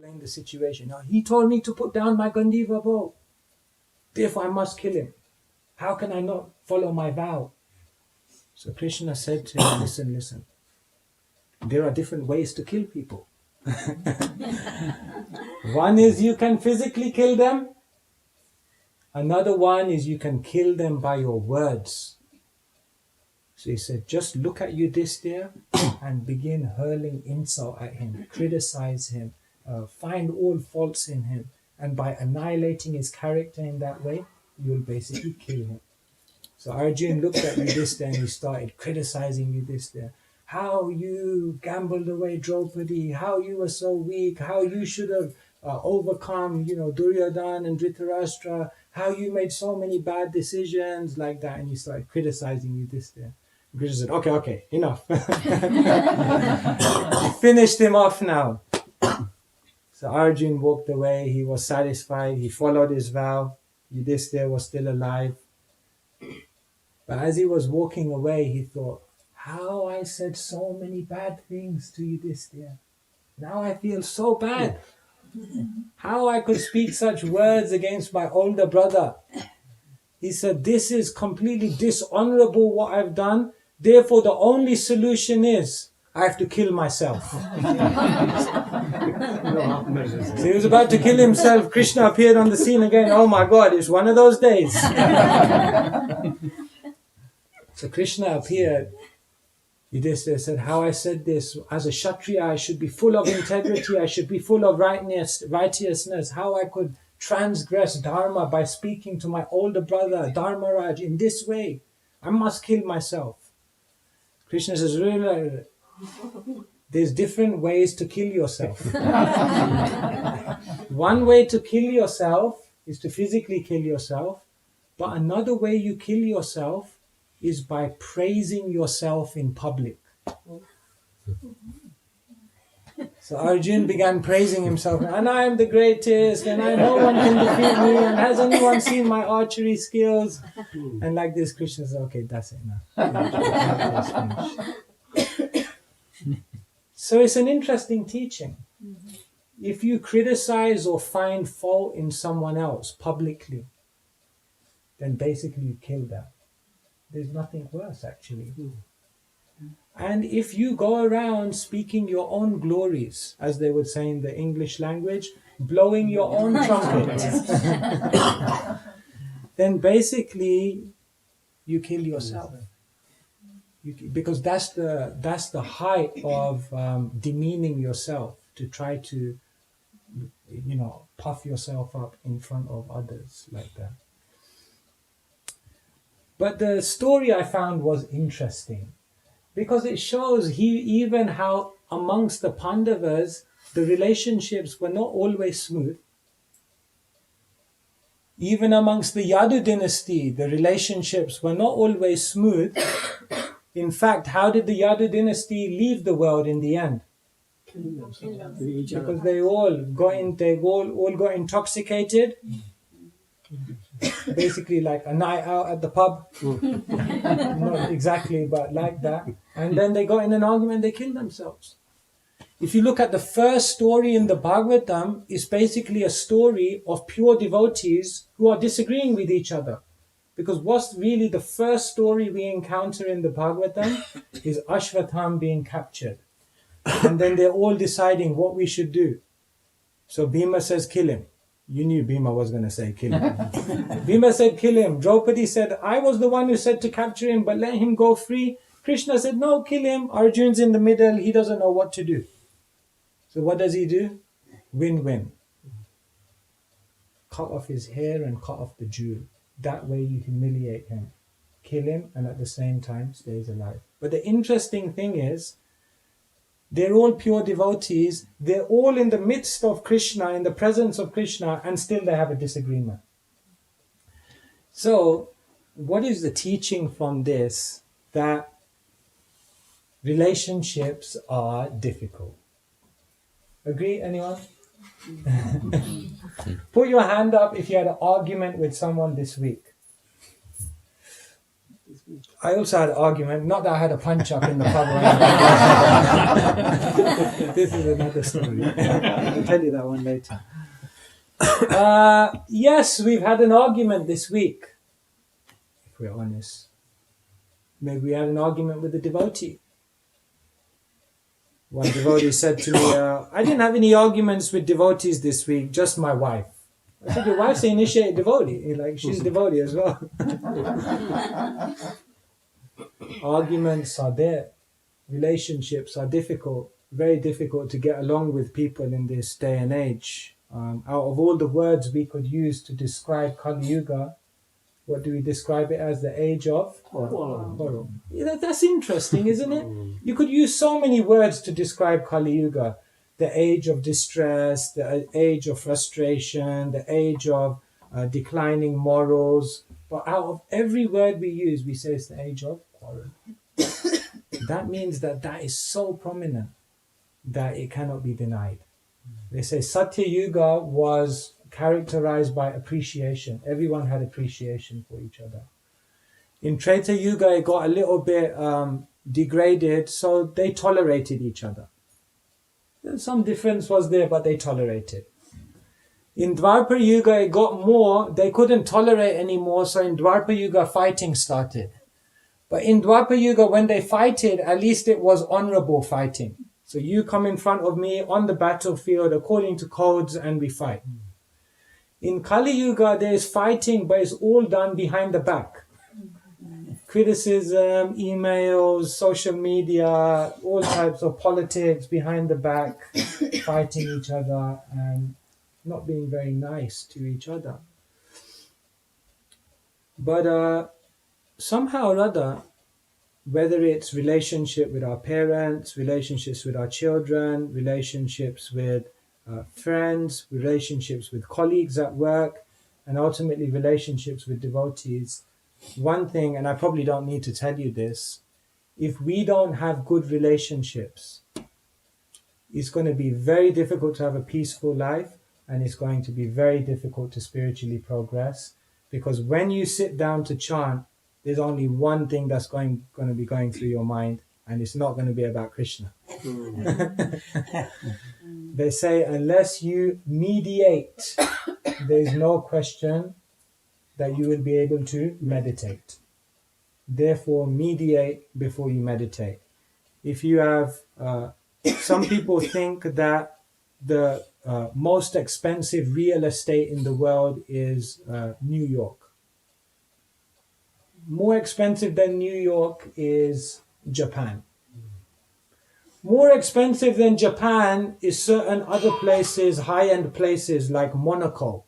Explain the situation. Now, he told me to put down my Gandiva bow. Therefore, I must kill him. How can I not follow my vow? So Krishna said to him, listen. There are different ways to kill people. One is you can physically kill them. Another one is you can kill them by your words. So he said, just look at Yudhishthira and begin hurling insult at him, criticize him, find all faults in him. And by annihilating his character in that way, you'll basically kill him. So Arjun looked at Yudhishthira and he started criticizing Yudhishthira. How you gambled away Draupadi, how you were so weak, how you should have overcome, Duryodhana and Dhritarashtra, how you made so many bad decisions like that. And he started criticizing Yudhishthira. Krishna said, okay, enough. He finished him off now. So Arjun walked away. He was satisfied. He followed his vow. Yudhishthira was still alive. But as he was walking away, he thought, how I said so many bad things to Yudhishthira. Now I feel so bad. How I could speak such words against my older brother. He said, this is completely dishonorable what I've done. Therefore, the only solution is I have to kill myself. So he was about to kill himself. Krishna appeared on the scene again. Oh my God, it's one of those days. So Krishna appeared. Yudhishthira said, how I said this, as a Kshatriya, I should be full of integrity, I should be full of righteousness, how I could transgress Dharma by speaking to my older brother, Dharmaraj, in this way. I must kill myself. Krishna says, really, there's different ways to kill yourself. One way to kill yourself is to physically kill yourself, but another way you kill yourself is by praising yourself in public. So Arjun began praising himself, and I am the greatest, and no one can defeat me, and has anyone seen my archery skills? And like this, Krishna says, okay, that's it now. So it's an interesting teaching. If you criticize or find fault in someone else publicly, then basically you kill them. There's nothing worse, actually. And if you go around speaking your own glories, as they would say in the English language, blowing your own trumpet, then basically you kill yourself. Because that's the height of demeaning yourself, to try to, puff yourself up in front of others like that. But the story I found was interesting, because it shows even how amongst the Pandavas, the relationships were not always smooth. Even amongst the Yadu dynasty, the relationships were not always smooth. In fact, how did the Yadu dynasty leave the world in the end? Because they all got intoxicated. Basically like a night out at the pub. Not exactly, but like that. And then they got in an argument, they killed themselves. If you look at the first story in the Bhagavatam, it's basically a story of pure devotees who are disagreeing with each other. Because what's really the first story we encounter in the Bhagavatam is Ashvatham being captured. And then they're all deciding what we should do. So Bhima says, kill him. You knew Bhima was going to say kill him. Bhima said kill him. Draupadi said, I was the one who said to capture him, but let him go free. Krishna said, no, kill him. Arjun's in the middle. He doesn't know what to do. So what does he do? Win-win. Cut off his hair and cut off the jewel. That way you humiliate him. Kill him and at the same time stays alive. But the interesting thing is, they're all pure devotees. They're all in the midst of Krishna, in the presence of Krishna, and still they have a disagreement. So, what is the teaching from this? That relationships are difficult. Agree, anyone? Put your hand up if you had an argument with someone this week. I also had an argument, not that I had a punch up in the pub or anything. This is another story. I'll tell you that one later. Yes, we've had an argument this week, if we're honest. Maybe we had an argument with a devotee. One devotee said to me, I didn't have any arguments with devotees this week, just my wife. I said, your wife's an initiated devotee. He's like, she's a devotee as well. Arguments are there. Relationships are difficult, very difficult to get along with people in this day and age. Out of all the words we could use to describe Kali Yuga, what do we describe it as? The age of quarrel. Yeah, that's interesting, isn't it? You could use so many words to describe Kali Yuga. The age of distress, the age of frustration, the age of declining morals. But out of every word we use, we say it's the age of quarrel. That means that is so prominent that it cannot be denied. They say Satya Yuga was characterized by appreciation. Everyone had appreciation for each other. In Treta Yuga, it got a little bit degraded, so they tolerated each other. Some difference was there, but they tolerated. In Dwapara Yuga, it got more, they couldn't tolerate anymore, so in Dwapara Yuga, fighting started. But in Dwapara Yuga, when they fighted, at least it was honorable fighting. So you come in front of me on the battlefield according to codes and we fight. In Kali Yuga, there is fighting, but it's all done behind the back. Criticism, emails, social media, all types of politics behind the back, fighting each other and not being very nice to each other. But somehow or other, whether it's relationship with our parents, relationships with our children, relationships with friends, relationships with colleagues at work, and ultimately relationships with devotees, one thing, and I probably don't need to tell you this, if we don't have good relationships, it's going to be very difficult to have a peaceful life, and it's going to be very difficult to spiritually progress, because when you sit down to chant, there's only one thing that's going to be going through your mind, and it's not going to be about Krishna. They say unless you mediate, there's no question that you will be able to meditate. Therefore, mediate before you meditate. If you have, some people think that the most expensive real estate in the world is New York. More expensive than New York is Japan. More expensive than Japan is certain other places, high-end places like Monaco.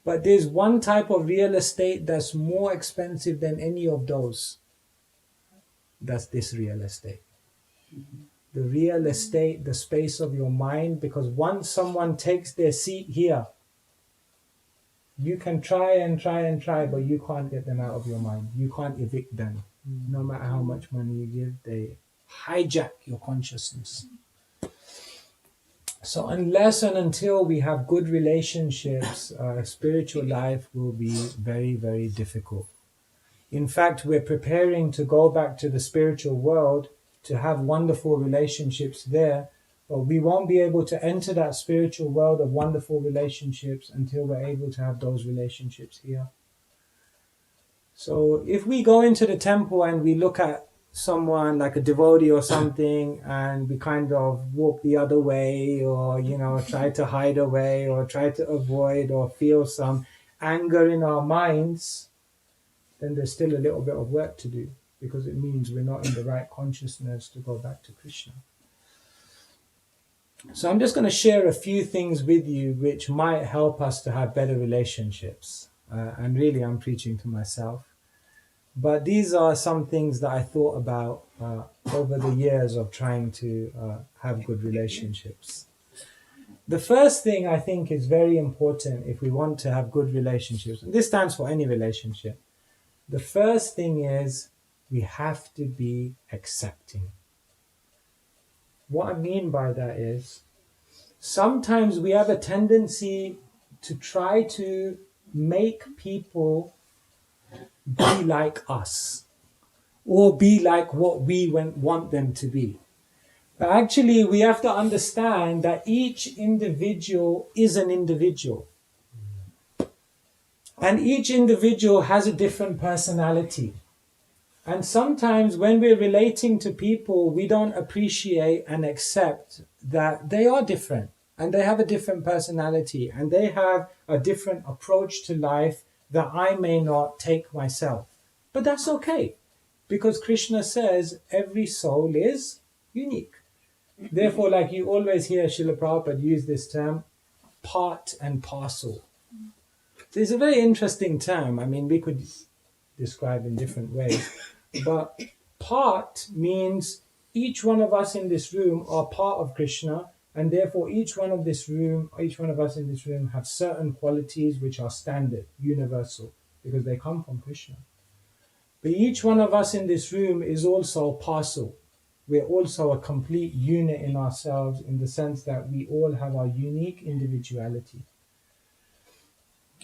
But there's one type of real estate that's more expensive than any of those. That's this real estate. The real estate, the space of your mind, because once someone takes their seat here, you can try and try and try, but you can't get them out of your mind. You can't evict them. No matter how much money you give, they hijack your consciousness. So unless and until we have good relationships, spiritual life will be very, very difficult. In fact, we're preparing to go back to the spiritual world to have wonderful relationships there, but we won't be able to enter that spiritual world of wonderful relationships until we're able to have those relationships here. So if we go into the temple and we look at someone like a devotee or something and we kind of walk the other way, or try to hide away or try to avoid or feel some anger in our minds, then there's still a little bit of work to do, because it means we're not in the right consciousness to go back to Krishna. So I'm just going to share a few things with you which might help us to have better relationships. And really I'm preaching to myself. But these are some things that I thought about over the years of trying to have good relationships. The first thing I think is very important if we want to have good relationships, and this stands for any relationship. The first thing is we have to be accepting. What I mean by that is sometimes we have a tendency to try to make people be like us or be like what we want them to be. But actually, we have to understand that each individual is an individual. And each individual has a different personality. And sometimes when we're relating to people, we don't appreciate and accept that they are different and they have a different personality and they have a different approach to life that I may not take myself. But that's okay, because Krishna says every soul is unique. Therefore, like you always hear Srila Prabhupada use this term, part and parcel. So it's a very interesting term. I mean, we could describe in different ways. But part means each one of us in this room are part of Krishna, and therefore each one of us in this room have certain qualities which are standard, universal, because they come from Krishna. But each one of us in this room is also parcel. We're also a complete unit in ourselves, in the sense that we all have our unique individuality.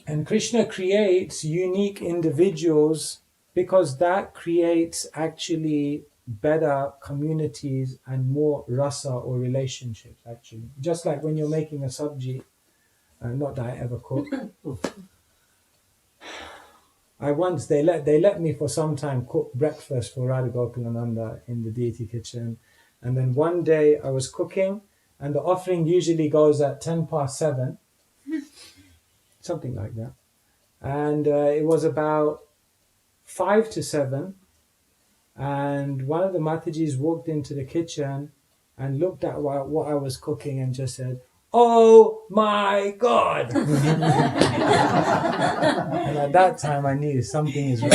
And Krishna creates unique individuals because that creates actually better communities and more rasa or relationships, actually. Just like when you're making a sabji, not that I ever cook. They let me for some time cook breakfast for Radha Gokulananda in the deity kitchen. And then one day I was cooking, and the offering usually goes at 7:10, something like that. And it was about 5 to 7, and one of the Matajis walked into the kitchen and looked at what I was cooking and just said, "Oh my God!" And at that time I knew something is wrong.